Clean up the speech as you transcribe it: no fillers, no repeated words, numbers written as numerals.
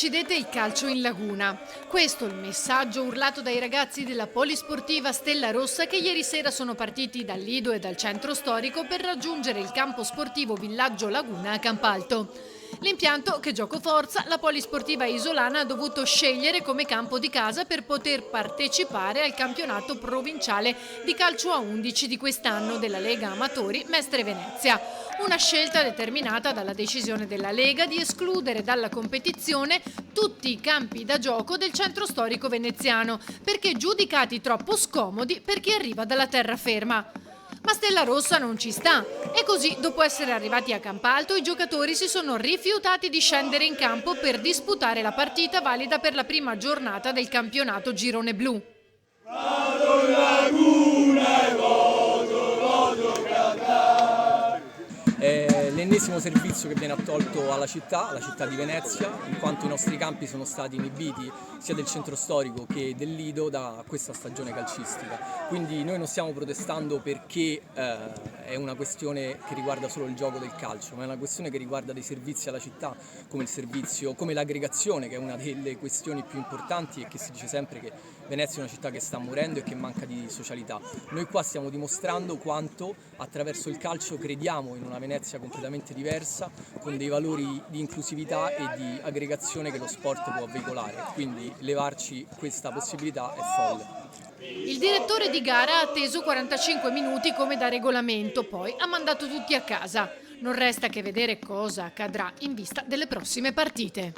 Uccidete il calcio in laguna. Questo è il messaggio urlato dai ragazzi della polisportiva Stella Rossa che ieri sera sono partiti dal Lido e dal centro storico per raggiungere il campo sportivo Villaggio Laguna a Campalto. L'impianto, che giocoforza, la polisportiva isolana ha dovuto scegliere come campo di casa per poter partecipare al campionato provinciale di calcio a 11 di quest'anno della Lega Amatori Mestre Venezia. Una scelta determinata dalla decisione della Lega di escludere dalla competizione tutti i campi da gioco del centro storico veneziano, perché giudicati troppo scomodi per chi arriva dalla terraferma. Ma Stella Rossa non ci sta e così, dopo essere arrivati a Campalto, i giocatori si sono rifiutati di scendere in campo per disputare la partita valida per la prima giornata del campionato Girone Blu. È l'ennesimo servizio che viene attolto alla città di Venezia, in quanto i nostri campi sono stati inibiti sia del centro storico che del Lido da questa stagione calcistica. Quindi noi non stiamo protestando perché è una questione che riguarda solo il gioco del calcio, ma è una questione che riguarda dei servizi alla città, come il servizio, come l'aggregazione, che è una delle questioni più importanti e che si dice sempre che Venezia è una città che sta morendo e che manca di socialità. Noi qua stiamo dimostrando quanto attraverso il calcio crediamo in una Venezia completamente diversa, con dei valori di inclusività e di aggregazione che lo sport può veicolare, quindi levarci questa possibilità è folle. Il direttore di gara ha atteso 45 minuti come da regolamento, poi ha mandato tutti a casa. Non resta che vedere cosa accadrà in vista delle prossime partite.